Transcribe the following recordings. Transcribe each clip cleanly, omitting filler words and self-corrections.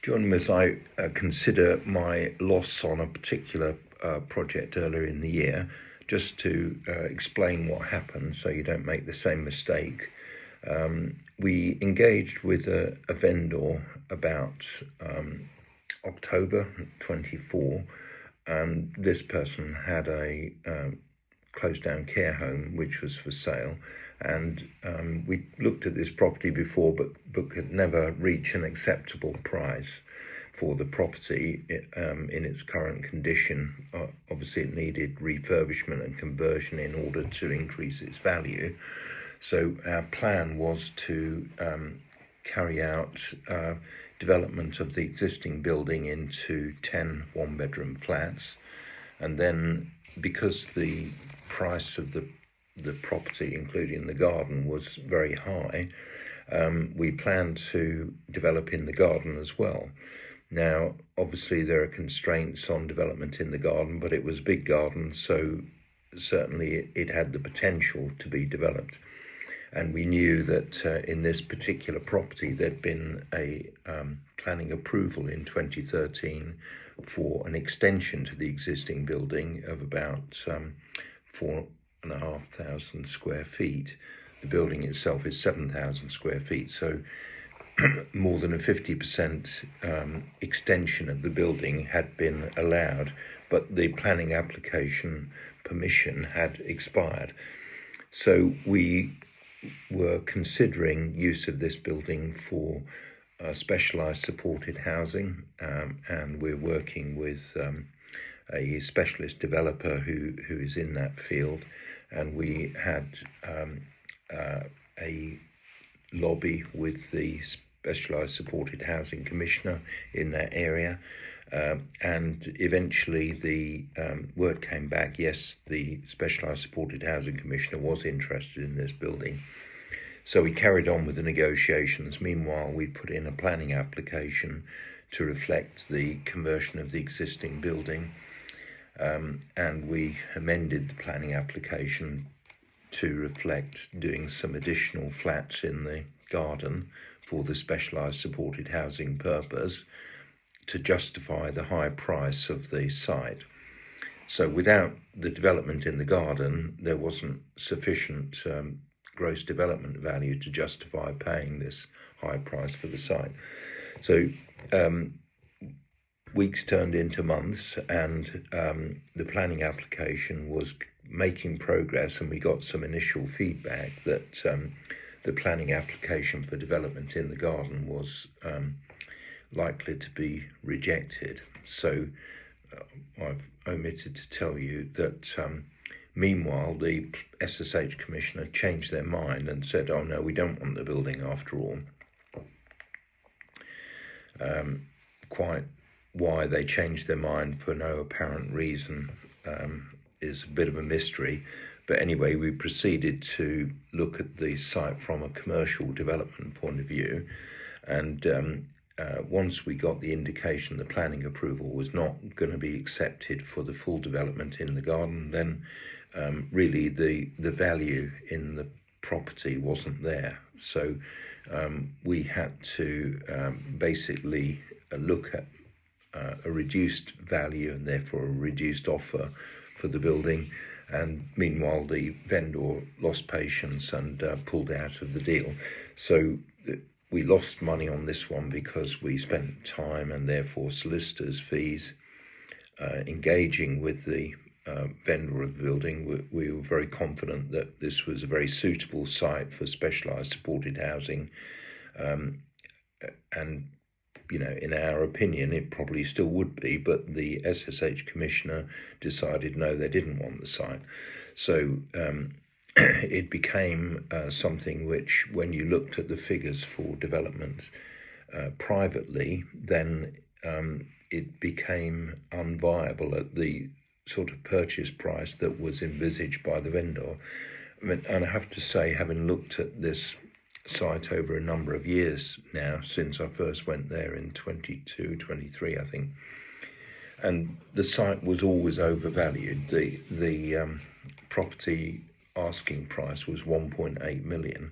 John, as I consider my loss on a particular project earlier in the year, just to explain what happened so you don't make the same mistake. We engaged with a vendor about October 24, and this person had a closed down care home which was for sale, and we looked at this property before but could never reach an acceptable price for the property in its current condition. Obviously it needed refurbishment and conversion in order to increase its value. So our plan was to carry out development of the existing building into 10 one-bedroom flats, and then because the price of the property, including the garden, was very high, we planned to develop in the garden as well. Now, obviously there are constraints on development in the garden, but it was a big garden, so certainly it had the potential to be developed. And we knew that in this particular property there'd been a planning approval in 2013 for an extension to the existing building of about 4,500 square feet. The building itself is 7,000 square feet, so more than a 50% extension of the building had been allowed, but the planning application permission had expired. So we were considering use of this building for specialised supported housing, and we're working with a specialist developer who is in that field, and we had a lobby with the specialised supported housing commissioner in that area, and eventually the word came back, yes, the specialised supported housing commissioner was interested in this building. So we carried on with the negotiations. Meanwhile, we put in a planning application to reflect the conversion of the existing building, and we amended the planning application to reflect doing some additional flats in the garden for the specialised supported housing purpose to justify the high price of the site. So without the development in the garden, there wasn't sufficient gross development value to justify paying this high price for the site. So weeks turned into months, and the planning application was making progress, and we got some initial feedback that the planning application for development in the garden was likely to be rejected. So I've omitted to tell you that meanwhile the SSH Commissioner changed their mind and said, oh no, we don't want the building after all. Quite why they changed their mind for no apparent reason is a bit of a mystery. But anyway, we proceeded to look at the site from a commercial development point of view, and once we got the indication the planning approval was not going to be accepted for the full development in the garden, then really the value in the property wasn't there. So we had to basically look at a reduced value and therefore a reduced offer for the building. And meanwhile, the vendor lost patience and pulled out of the deal. So we lost money on this one because we spent time and therefore solicitors' fees engaging with the vendor of the building. We were very confident that this was a very suitable site for specialised supported housing, and you know, in our opinion, it probably still would be, but the SSH Commissioner decided no, they didn't want the site. So it became something which, when you looked at the figures for development privately, then it became unviable at the sort of purchase price that was envisaged by the vendor. I mean, and I have to say, having looked at this site over a number of years now, since I first went there in 23, I think, and the site was always overvalued. The property asking price was 1.8 million,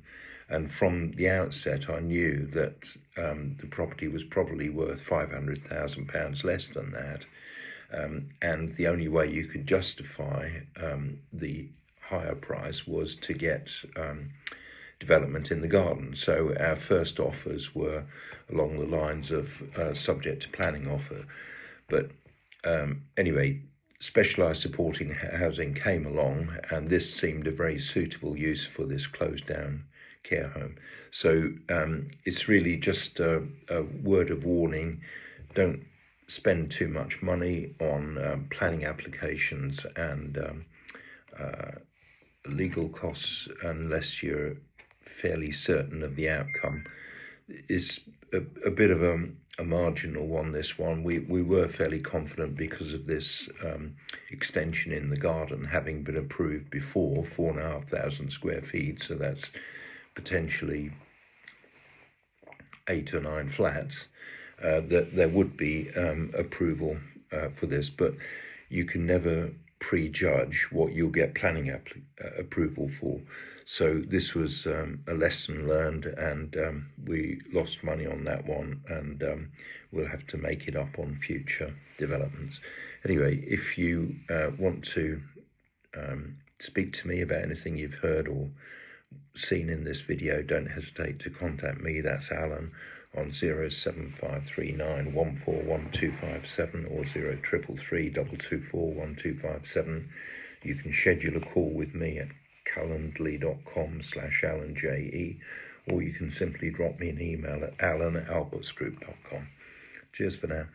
And from the outset, I knew that the property was probably worth £500,000 less than that. And the only way you could justify the higher price was to get development in the garden. So our first offers were along the lines of subject to planning offer. But anyway, specialised supporting housing came along, and this seemed a very suitable use for this closed down care home. So it's really just a word of warning: don't spend too much money on planning applications and legal costs unless you're fairly certain of the outcome. Is a bit of a marginal one, this one. We were fairly confident because of this extension in the garden having been approved before, 4,500 square feet, so that's potentially 8 or 9 flats, that there would be approval for this, but you can never prejudge what you'll get planning approval for. So this was a lesson learned, and we lost money on that one, and we'll have to make it up on future developments. Anyway, if you want to speak to me about anything you've heard or seen in this video, don't hesitate to contact me. That's Alan on 07539 141257 or 0333 224 1257. You can schedule a call with me at calendly.com/AlanJE, or you can simply drop me an email at alan@alpusgroup.com. Cheers for now.